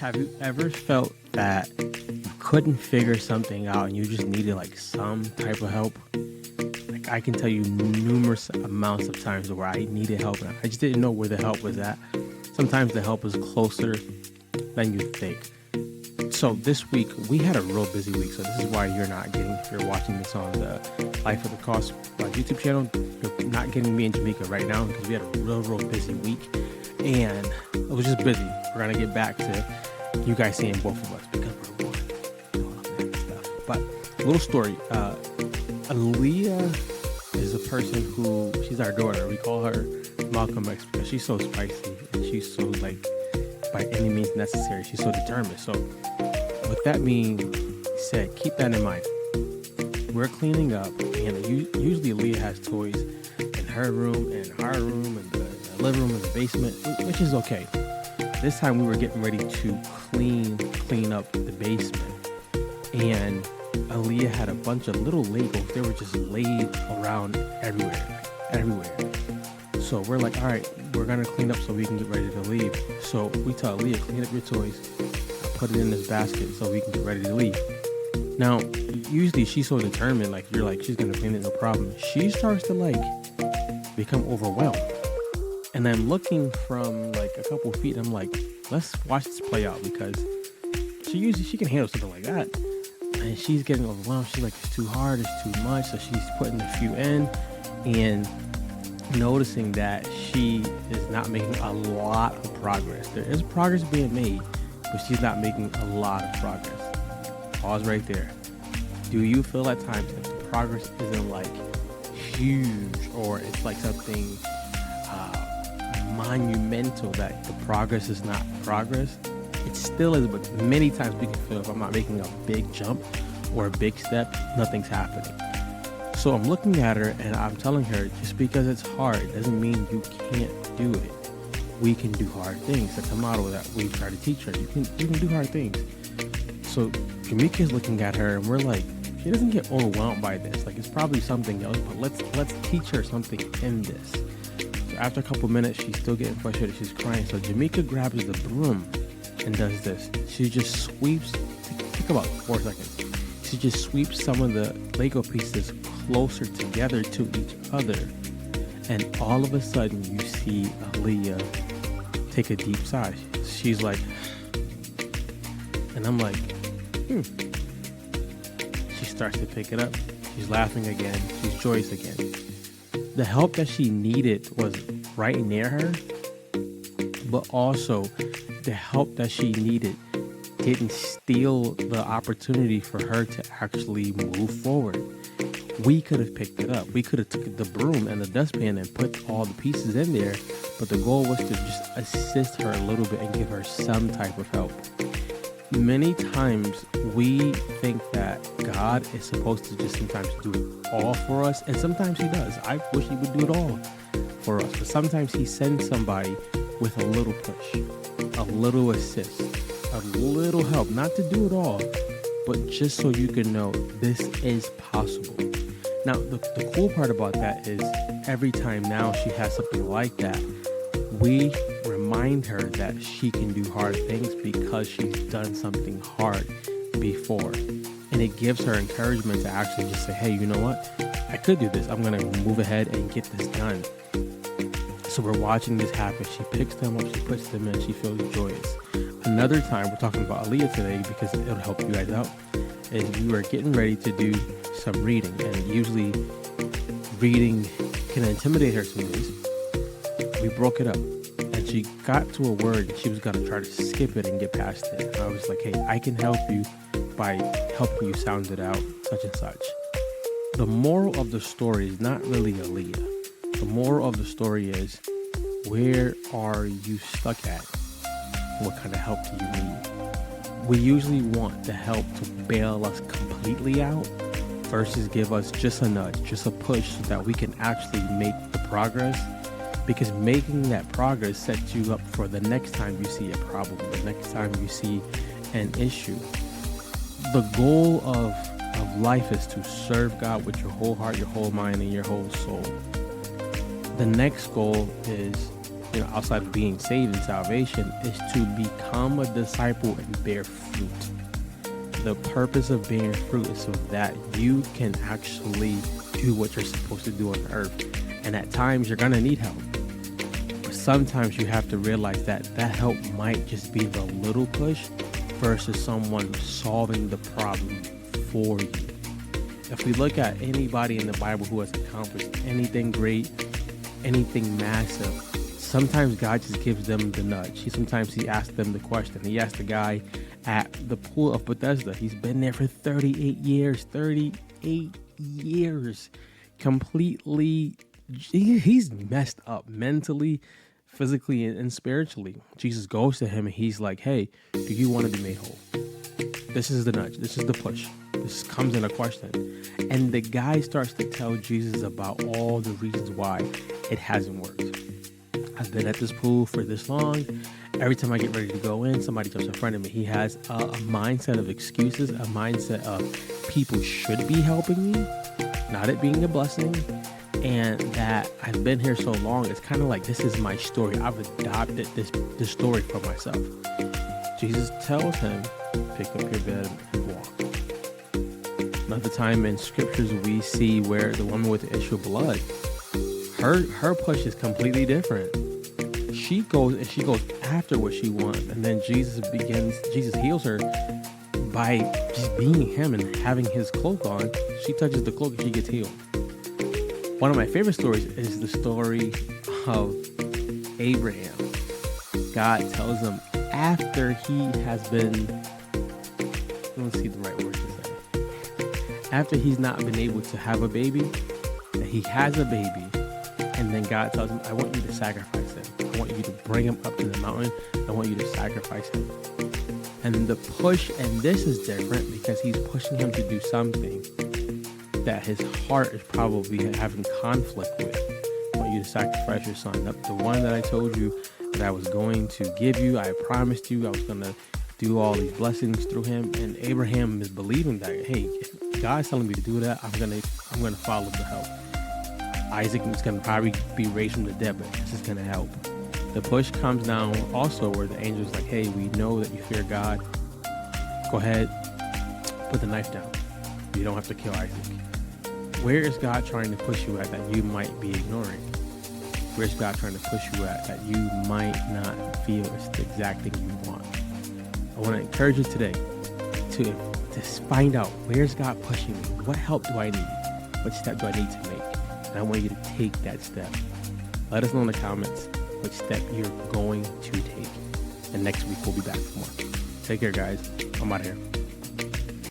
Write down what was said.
Have you ever felt that you couldn't figure something out and you just needed like some type of help? Like I can tell you numerous amounts of times where I needed help and I just didn't know where the help was at. Sometimes the help is closer than you think. So this week we had a real busy week. So this is why you're not getting, if you're watching this on the Life of the Cost YouTube channel, you're not getting me in Jamaica right now because we had a real busy week and it was just busy. We're gonna get back to you guys seeing both of us because we're one, all of that stuff. But a little story. Aaliyah is a person who, she's our daughter. We call her Malcolm X because she's so spicy and she's so like by any means necessary. She's so determined. So with that being said, keep that in mind. We're cleaning up and usually Aaliyah has toys in her room and our room and the living room and the basement, which is okay. This time we were getting ready to clean up the basement, and Aaliyah had a bunch of little Legos. They were just laid around everywhere. So we're like, all right, we're gonna clean up so we can get ready to leave. So we tell Aaliyah, clean up your toys, put it in this basket so we can get ready to leave. Now, usually she's so determined, like you're like, she's gonna clean it, no problem. She starts to like become overwhelmed. And I'm looking from like a couple feet. I'm like, let's watch this play out because she can handle something like that. And she's getting overwhelmed. She's like, it's too hard, it's too much. So she's putting a few in and noticing that she is not making a lot of progress. There is progress being made, but she's not making a lot of progress. Pause right there. Do you feel at times that the progress isn't like huge or it's like something monumental, that the progress is not progress? It still is, but many times we can feel if I'm not making a big jump or a big step, nothing's happening. So I'm looking at her and I'm telling her, just because it's hard doesn't mean you can't do it. We can do hard things. That's a model that we try to teach her. You can do hard things. So Jamaica's looking at her and we're like, she doesn't get overwhelmed by this. Like it's probably something else, but let's teach her something in this. So after a couple minutes, she's still getting frustrated. She's crying. So Jamaica grabs the broom and does this. She just sweeps, take about 4 seconds. She just sweeps some of the Lego pieces closer together to each other. And all of a sudden you see Aaliyah take a deep sigh. She's like, and I'm like, She starts to pick it up. She's laughing again. She's joyous again. The help that she needed was right near her, but also the help that she needed didn't steal the opportunity for her to actually move forward. We could have picked it up. We could have took the broom and the dustpan and put all the pieces in there, but the goal was to just assist her a little bit and give her some type of help. Many times we think that God is supposed to just sometimes do it all for us, and sometimes he does. I wish he would do it all for us, but sometimes he sends somebody with a little push, a little assist, a little help, not to do it all, but just so you can know this is possible. Now, the cool part about that is every time now she has something like that, we remind her that she can do hard things because she's done something hard before. And it gives her encouragement to actually just say, hey, you know what? I could do this. I'm going to move ahead and get this done. So we're watching this happen. She picks them up, she puts them in, she feels joyous. Another time, we're talking about Aaliyah today because it'll help you guys out, is we were getting ready to do some reading. And usually reading can intimidate her some days. We broke it up and she got to a word and she was going to try to skip it and get past it. And I was like, hey, I can help you by helping you sound it out, such and such. The moral of the story is not really Aaliyah. The moral of the story is, where are you stuck at? What kind of help do you need? We usually want the help to bail us completely out versus give us just a nudge, just a push so that we can actually make the progress. Because making that progress sets you up for the next time you see a problem, the next time you see an issue. The goal of life is to serve God with your whole heart, your whole mind, and your whole soul. The next goal is outside of being saved and salvation, is to become a disciple and bear fruit. The purpose of bearing fruit is so that you can actually do what you're supposed to do on earth. And at times you're going to need help. But sometimes you have to realize that that help might just be the little push versus someone solving the problem for you. If we look at anybody in the Bible who has accomplished anything great, anything massive, sometimes God just gives them the nudge. Sometimes he asks them the question. He asked the guy at the pool of Bethesda. He's been there for 38 years. 38 years. Completely, he's messed up mentally, physically, and spiritually. Jesus goes to him and he's like, hey, do you want to be made whole? This is the nudge. This is the push. This comes in a question. And the guy starts to tell Jesus about all the reasons why it hasn't worked. I've been at this pool for this long. Every time I get ready to go in, somebody jumps in front of me. He has a mindset of excuses, a mindset of people should be helping me, not it being a blessing. And that I've been here so long, it's kind of like, this is my story. I've adopted this story for myself. Jesus tells him, pick up your bed and walk. Another time in scriptures, we see where the woman with the issue of blood, her push is completely different. She goes after what she wants, and then Jesus heals her by just being him and having his cloak on. She touches the cloak and she gets healed. One of my favorite stories is the story of Abraham. God tells him after he has been, let's see the right word to say, after he's not been able to have a baby, that he has a baby, and then God tells him, I want you to sacrifice him. I want you to bring him up to the mountain. I want you to sacrifice him. And the push, and this is different because he's pushing him to do something that his heart is probably having conflict with. I want you to sacrifice your son. The one that I told you that I was going to give you, I promised you I was going to do all these blessings through him. And Abraham is believing that, hey, if God's telling me to do that, I'm gonna follow the help. Isaac is going to probably be raised from the dead, but this is going to help. The push comes down also where the angel's like, hey, we know that you fear God. Go ahead, put the knife down. You don't have to kill Isaac. Where is God trying to push you at that you might be ignoring? Where's God trying to push you at that you might not feel is the exact thing you want? I want to encourage you today to find out, where's God pushing me? What help do I need? What step do I need to make? And I want you to take that step. Let us know in the comments which step you're going to take. And next week we'll be back for more. Take care, guys. I'm out of here.